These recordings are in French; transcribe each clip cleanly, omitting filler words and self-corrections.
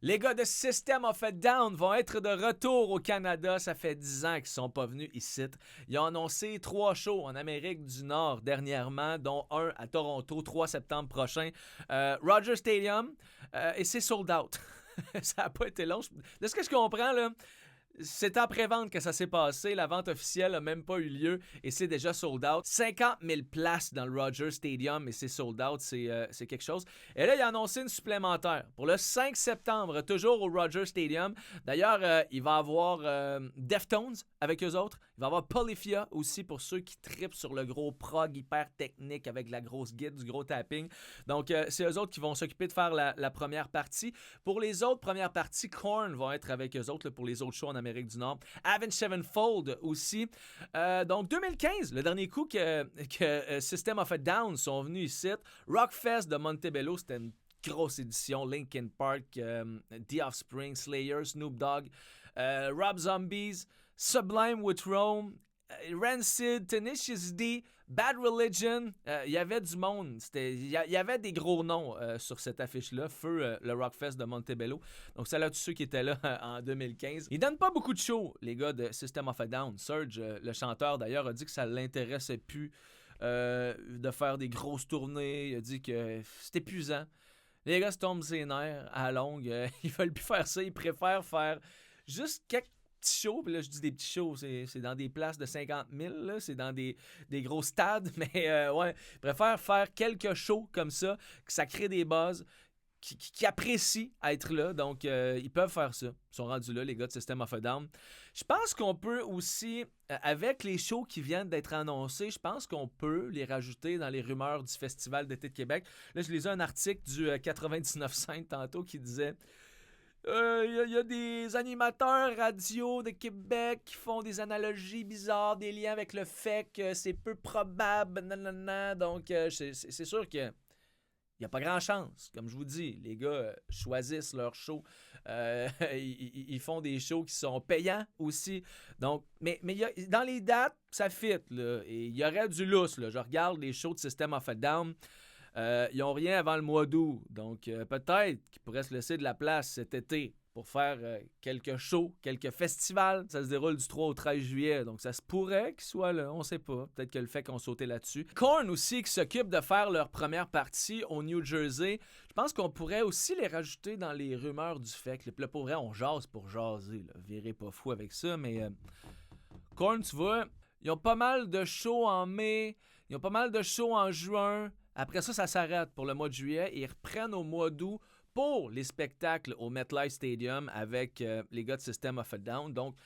Les gars de System of a Down vont être de retour au Canada. Ça fait 10 ans qu'ils ne sont pas venus ici. Ils ont annoncé 3 shows en Amérique du Nord dernièrement, dont un à Toronto, 3 septembre prochain. Rogers Stadium, et c'est sold out. Ça n'a pas été long. De ce que je comprends, là, c'est en pré-vente que ça s'est passé. La vente officielle n'a même pas eu lieu et c'est déjà sold out. 50 000 places dans le Rogers Stadium et c'est sold out. C'est quelque chose. Et là, il a annoncé une supplémentaire pour le 5 septembre, toujours au Rogers Stadium. D'ailleurs, il va y avoir Deftones avec eux autres. Il va y avoir Polyphia aussi pour ceux qui trippent sur le gros prog hyper technique avec la grosse guide, du gros tapping. Donc, c'est eux autres qui vont s'occuper de faire la première partie. Pour les autres premières parties, Korn vont être avec eux autres là, pour les autres shows en Amérique du Nord. Avenged Sevenfold aussi. Donc 2015, le dernier coup que System of a Down sont venus ici. Rockfest de Montebello, c'était une grosse édition. Linkin Park, The Offspring, Slayer, Snoop Dogg, Rob Zombies, Sublime with Rome, Rancid, Tenacious D, Bad Religion, il y avait du monde. Il y avait des gros noms sur cette affiche-là. Feu le Rockfest de Montebello. Donc, c'est là tous ceux qui étaient là en 2015. Ils donnent pas beaucoup de shows, les gars de System of a Down. Serge, le chanteur d'ailleurs, a dit que ça l'intéressait plus de faire des grosses tournées. Il a dit que c'était épuisant. Les gars se tombent ses nerfs à la longue. Ils veulent plus faire ça. Ils préfèrent faire juste quelques petits shows, puis là je dis des petits shows, c'est dans des places de 50 000, là, c'est dans des gros stades, mais ouais, je préfère faire quelques shows comme ça, que ça crée des buzz, qui apprécient être là, donc ils peuvent faire ça. Ils sont rendus là, les gars de System of a Down. Je pense qu'on peut aussi, avec les shows qui viennent d'être annoncés, je pense qu'on peut les rajouter dans les rumeurs du Festival d'été de Québec. Là, je lisais un article du 99.5 tantôt qui disait... y a des animateurs radio de Québec qui font des analogies bizarres, des liens avec le fait que c'est peu probable, nanana. Donc, c'est sûr que il n'y a pas grand chance. Comme je vous dis, les gars choisissent leurs shows. Ils font des shows qui sont payants aussi. Donc, mais dans les dates, ça fit. Là, et il y aurait du lousse. Là. Je regarde les shows de System of a Down. Ils n'ont rien avant le mois d'août. Donc, peut-être qu'ils pourraient se laisser de la place cet été pour faire quelques shows, quelques festivals. Ça se déroule du 3 au 13 juillet. Donc, ça se pourrait qu'ils soient là. On ne sait pas. Peut-être que le fait qu'on sautait là-dessus. Korn aussi, qui s'occupe de faire leur première partie au New Jersey. Je pense qu'on pourrait aussi les rajouter dans les rumeurs du fait que là, pour vrai, on jase pour jaser. Là. Virez pas fou avec ça, mais Korn, tu vois, ils ont pas mal de shows en mai. Ils ont pas mal de shows en juin. Après ça, ça s'arrête pour le mois de juillet et ils reprennent au mois d'août pour les spectacles au MetLife Stadium avec les gars de System of a Down. Donc,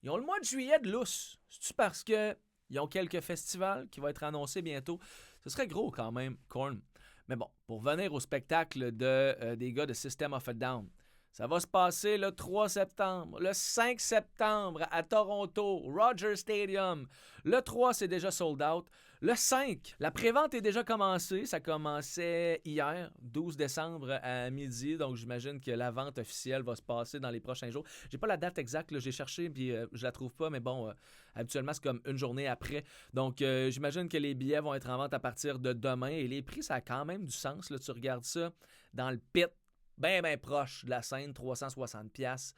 ils ont le mois de juillet de lousse. C'est-tu parce qu'ils ont quelques festivals qui vont être annoncés bientôt? Ce serait gros quand même, Korn. Mais bon, pour venir au spectacle des gars de System of a Down, ça va se passer le 3 septembre, le 5 septembre à Toronto, Rogers Stadium. Le 3, c'est déjà sold out. Le 5, la prévente est déjà commencée. Ça commençait hier, 12 décembre à midi. Donc, j'imagine que la vente officielle va se passer dans les prochains jours. J'ai pas la date exacte, là, j'ai cherché puis je la trouve pas. Mais bon, habituellement, c'est comme une journée après. Donc, j'imagine que les billets vont être en vente à partir de demain. Et les prix, ça a quand même du sens. Là, tu regardes ça dans le pit. Ben proche de la scène, 360$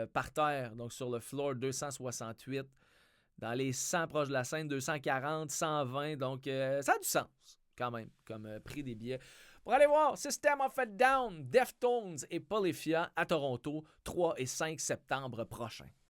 par terre, donc sur le floor 268, dans les 100 proches de la scène 240, 120, donc ça a du sens quand même comme prix des billets. Pour aller voir System of a Down, Deftones et Polyphia à Toronto, 3 et 5 septembre prochain.